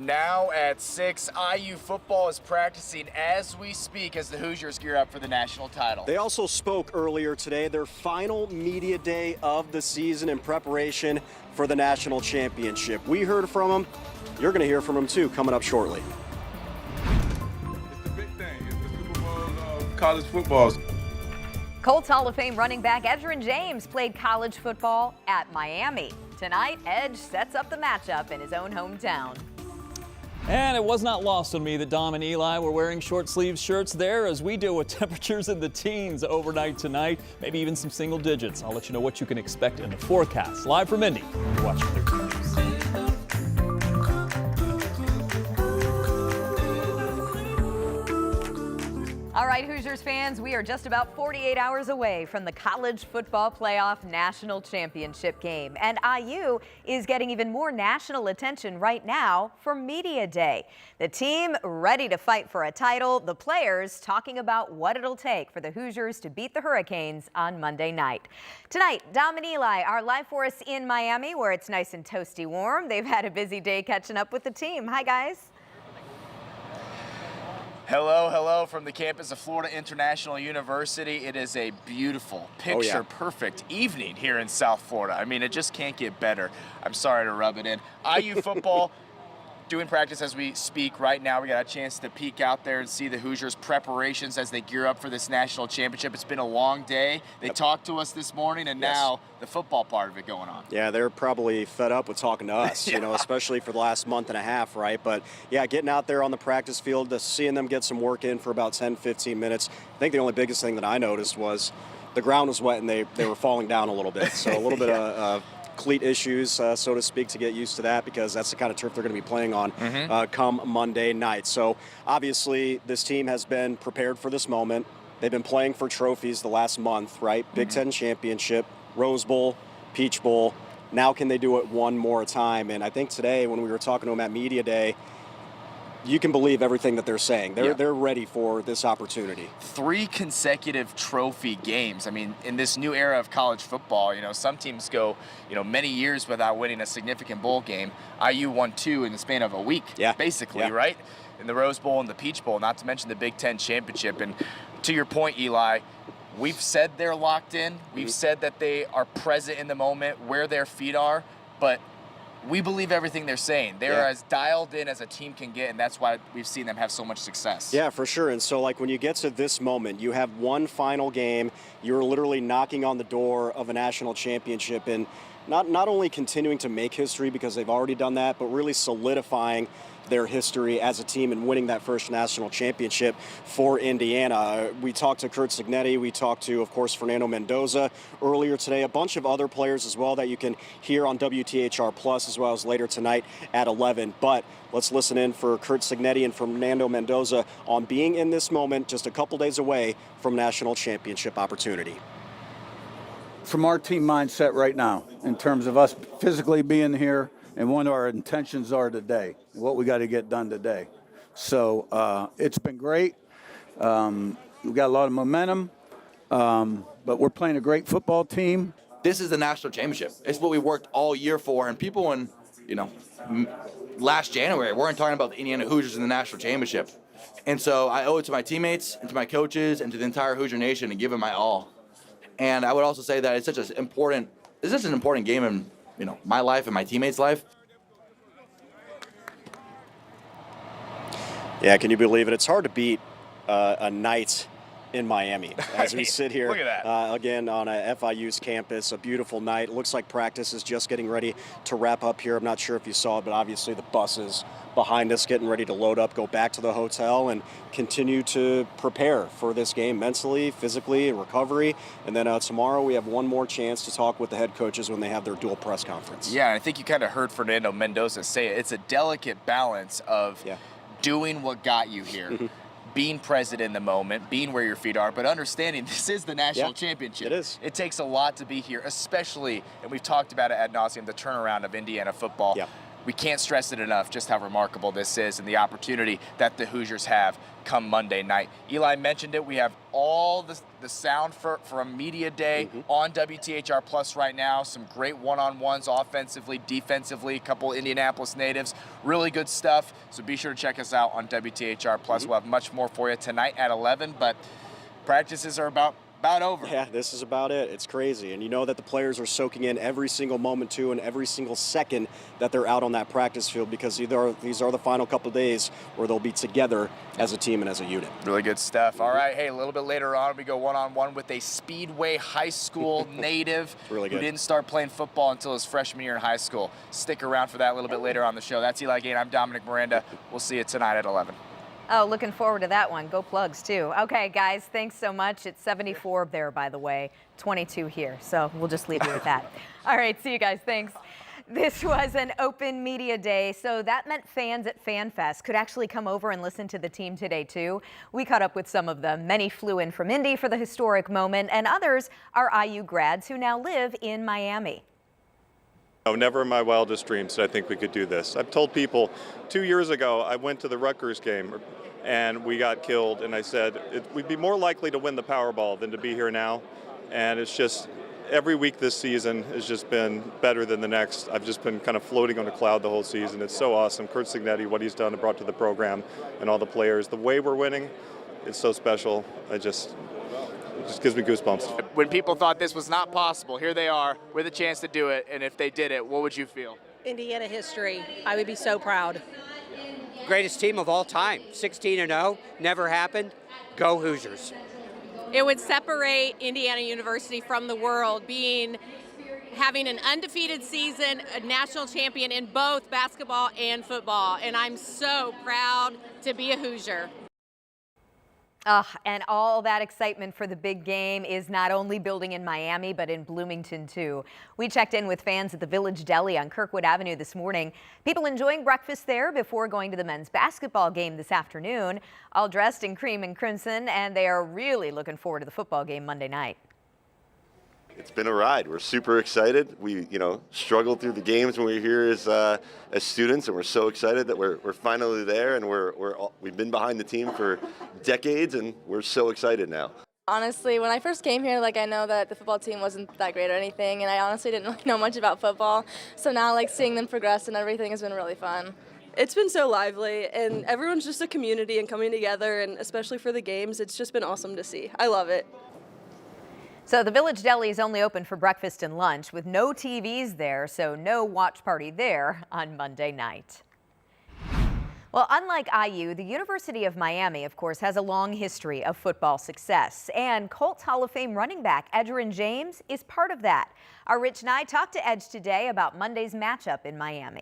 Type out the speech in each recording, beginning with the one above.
Now at 6, IU football is practicing as we speak as the Hoosiers gear up for the national title. They also spoke earlier today, their final media day of the season in preparation for the national championship. We heard from them. You're going to hear from them too coming up shortly. It's the big thing. It's the Super Bowl of college football. Colts Hall of Fame running back Edgerrin James played college football at Miami. Tonight, Edge sets up the matchup in his own hometown. And it was not lost on me that Dom and Eli were wearing short sleeve shirts there as we deal with temperatures in the teens overnight tonight, maybe even some single digits. I'll let you know what you can expect in the forecast. Live from Indy, you're watching 13 News. All right, Hoosiers fans, we are just about 48 hours away from the College Football Playoff National Championship game. And IU is getting even more national attention right now for Media Day. The team ready to fight for a title, the players talking about what it'll take for the Hoosiers to beat the Hurricanes on Monday night. Tonight, Dom and Eli are live for us in Miami, where it's nice and toasty warm. They've had a busy day catching up with the team. Hi, guys. Hello from the campus of Florida International University. It is a beautiful, picture-perfect evening here in South Florida. I mean, it just can't get better. I'm sorry to rub it in. IU football doing practice as we speak right now. We got a chance to peek out there and see the Hoosiers' preparations as they gear up for this national championship. It's been a long day. They talked to us this morning, and now the football part of it going on. Yeah, they're probably fed up with talking to us, you know, especially for the last month and a half, right? But, yeah, getting out there on the practice field, seeing them get some work in for about 10, 15 minutes. I think the only biggest thing that I noticed was the ground was wet and they were falling down a little bit. So a little bit of cleat issues, so to speak, to get used to that, because that's the kind of turf they're going to be playing on come Monday night. So obviously this team has been prepared for this moment. They've been playing for trophies the last month, right? Big Ten championship, Rose Bowl, Peach Bowl. Now can they do it one more time? And I think today when we were talking to them at Media Day, you can believe everything that they're saying. They're ready for this opportunity. 3 consecutive trophy games. I mean, in this new era of college football, you know, some teams go, you know, many years without winning a significant bowl game. IU won 2 in the span of a week, basically, right? In the Rose Bowl and the Peach Bowl, not to mention the Big Ten championship. And to your point, Eli, we've said they're locked in. We've said that they are present in the moment, where their feet are, but we believe everything they're saying. They're as dialed in as a team can get, and that's why we've seen them have so much success. Yeah, for sure. And so, like, when you get to this moment, you have one final game. You're literally knocking on the door of a national championship, and not only continuing to make history because they've already done that, but really solidifying their history as a team and winning that first national championship for Indiana. We talked to Curt Cignetti. We talked to, of course, Fernando Mendoza earlier today. A bunch of other players as well that you can hear on WTHR Plus as well as later tonight at 11. But let's listen in for Curt Cignetti and Fernando Mendoza on being in this moment just a couple days away from national championship opportunity. From our team mindset right now, in terms of us physically being here and what our intentions are today, what we got to get done today. So it's been great. We've got a lot of momentum, but we're playing a great football team. This is the national championship. It's what we worked all year for, and people in, you know, last January weren't talking about the Indiana Hoosiers in the national championship. And so I owe it to my teammates and to my coaches and to the entire Hoosier Nation to give it my all. And I would also say that it's such an important game in, you know, my life and my teammates' life. Yeah, can you believe it? It's hard to beat a night in Miami as we sit here again on FIU's campus. A beautiful night. It looks like practice is just getting ready to wrap up here. I'm not sure if you saw it, but obviously the buses behind us getting ready to load up, go back to the hotel, and continue to prepare for this game mentally, physically, and recovery. And then tomorrow we have one more chance to talk with the head coaches when they have their dual press conference. Yeah, I think you kind of heard Fernando Mendoza say it. It's a delicate balance of doing what got you here, being present in the moment, being where your feet are, but understanding this is the national championship. It is. It takes a lot to be here, especially, and we've talked about it ad nauseum, the turnaround of Indiana football. we can't stress it enough just how remarkable this is and the opportunity that the Hoosiers have come Monday night. Eli mentioned it. We have all the sound from Media Day on WTHR Plus right now. Some great one-on-ones offensively, defensively, a couple Indianapolis natives. Really good stuff. So be sure to check us out on WTHR Plus. We'll have much more for you tonight at 11, but practices are about over. Yeah, this is about it. It's crazy. And you know that the players are soaking in every single moment, too, and every single second that they're out on that practice field, because these are the final couple of days where they'll be together as a team and as a unit. Really good stuff. All right, hey, a little bit later on, we go one-on-one with a Speedway High School native really good. Who didn't start playing football until his freshman year in high school. Stick around for that a little bit later on the show. That's Eli Gain. I'm Dominic Miranda. We'll see you tonight at 11. Oh, looking forward to that one. Go Plugs, too. Okay, guys, thanks so much. It's 74 there, by the way, 22 here. So we'll just leave you with that. All right, see you guys. Thanks. This was an open media day, so that meant fans at FanFest could actually come over and listen to the team today, too. We caught up with some of them. Many flew in from Indy for the historic moment, and others are IU grads who now live in Miami. Oh, never in my wildest dreams did I think we could do this. I've told people 2 years ago I went to the Rutgers game and we got killed, and I said we'd be more likely to win the Powerball than to be here now. And it's just every week this season has just been better than the next. I've just been kind of floating on a cloud the whole season. It's so awesome. Curt Cignetti, what he's done and brought to the program, and all the players. The way we're winning, it's so special. It just gives me goosebumps. When people thought this was not possible, here they are with a chance to do it, and if they did it, what would you feel? Indiana history. I would be so proud. Greatest team of all time, 16-0, never happened. Go Hoosiers. It would separate Indiana University from the world, having an undefeated season, a national champion in both basketball and football, and I'm so proud to be a Hoosier. And all that excitement for the big game is not only building in Miami, but in Bloomington, too. We checked in with fans at the Village Deli on Kirkwood Avenue this morning. People enjoying breakfast there before going to the men's basketball game this afternoon, all dressed in cream and crimson, and they are really looking forward to the football game Monday night. It's been a ride. We're super excited. We, struggled through the games when we were here as students, and we're so excited that we're finally there, and we've been behind the team for decades, and we're so excited now. Honestly, when I first came here, I know that the football team wasn't that great or anything, and I honestly didn't really know much about football. So now, seeing them progress and everything has been really fun. It's been so lively, and everyone's just a community and coming together, and especially for the games, it's just been awesome to see. I love it. So the Village Deli is only open for breakfast and lunch with no TVs there, so no watch party there on Monday night. Well, unlike IU, the University of Miami, of course, has a long history of football success. And Colts Hall of Fame running back Edgerrin James is part of that. Our Rich Nye talked to Edge today about Monday's matchup in Miami.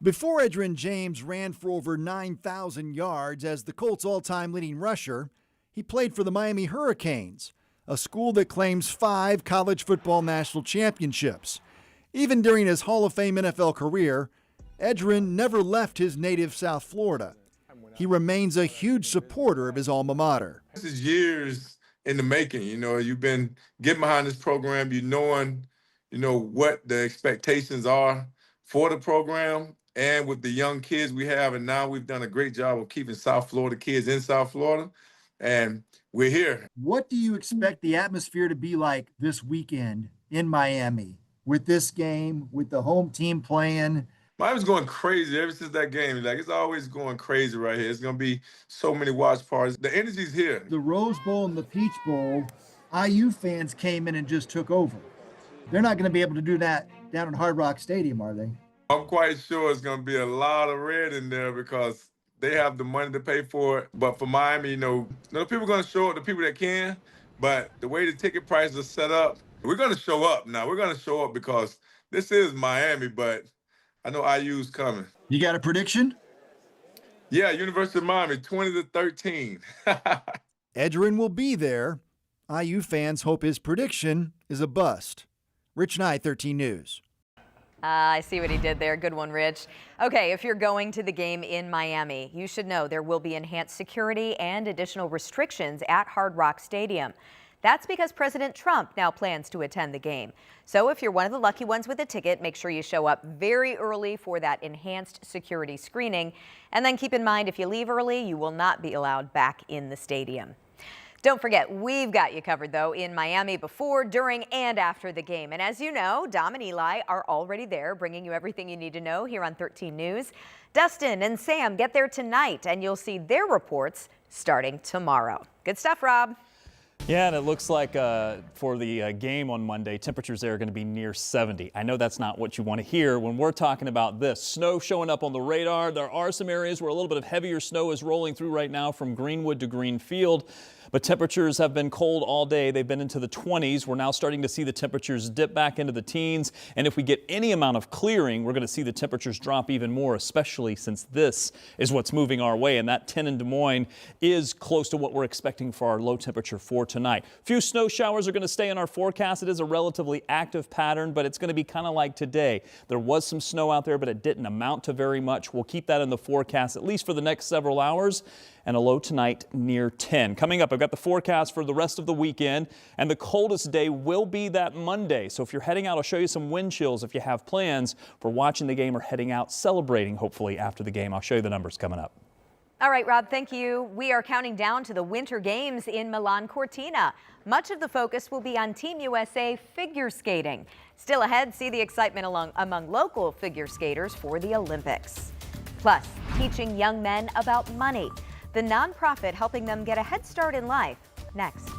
Before Edgerrin James ran for over 9,000 yards as the Colts' all-time leading rusher, he played for the Miami Hurricanes, a school that claims 5 college football national championships. Even during his Hall of Fame NFL career, Edgerrin never left his native South Florida. He remains a huge supporter of his alma mater. This is years in the making. You've been getting behind this program, knowing, what the expectations are for the program and with the young kids we have. And now we've done a great job of keeping South Florida kids in South Florida. And we're here. What do you expect the atmosphere to be like this weekend in Miami with this game, with the home team playing? Miami's going crazy ever since that game. It's always going crazy right here. It's going to be so many watch parties. The energy's here. The Rose Bowl and the Peach Bowl, IU fans came in and just took over. They're not going to be able to do that down at Hard Rock Stadium, are they? I'm quite sure it's going to be a lot of red in there because they have the money to pay for it. But for Miami, people are going to show up, the people that can. But the way the ticket prices are set up, we're going to show up now. We're going to show up because this is Miami, but I know IU's coming. You got a prediction? Yeah, University of Miami, 20-13. Edgerrin will be there. IU fans hope his prediction is a bust. Rich Nye, 13 News. I see what he did there. Good one, Rich. Okay, if you're going to the game in Miami, you should know there will be enhanced security and additional restrictions at Hard Rock Stadium. That's because President Trump now plans to attend the game. So if you're one of the lucky ones with a ticket, make sure you show up very early for that enhanced security screening. And then keep in mind, if you leave early, you will not be allowed back in the stadium. Don't forget, we've got you covered, though, in Miami before, during, and after the game. And as you know, Dom and Eli are already there, bringing you everything you need to know here on 13 News. Dustin and Sam get there tonight, and you'll see their reports starting tomorrow. Good stuff, Rob. Yeah, and it looks like for the game on Monday, temperatures there are going to be near 70. I know that's not what you want to hear when we're talking about this. Snow showing up on the radar. There are some areas where a little bit of heavier snow is rolling through right now from Greenwood to Greenfield. But temperatures have been cold all day. They've been into the 20s. We're now starting to see the temperatures dip back into the teens. And if we get any amount of clearing, we're going to see the temperatures drop even more, especially since this is what's moving our way. And that 10 in Des Moines is close to what we're expecting for our low temperature for tonight. Few snow showers are going to stay in our forecast. It is a relatively active pattern, but it's going to be kind of like today. There was some snow out there, but it didn't amount to very much. We'll keep that in the forecast at least for the next several hours. And a low tonight near 10. Coming up, I've got the forecast for the rest of the weekend, and the coldest day will be that Monday. So if you're heading out, I'll show you some wind chills if you have plans for watching the game or heading out celebrating, hopefully, after the game. I'll show you the numbers coming up. All right, Rob, thank you. We are counting down to the Winter Games in Milan Cortina. Much of the focus will be on Team USA figure skating. Still ahead, see the excitement among local figure skaters for the Olympics. Plus, teaching young men about money. The nonprofit helping them get a head start in life. Next.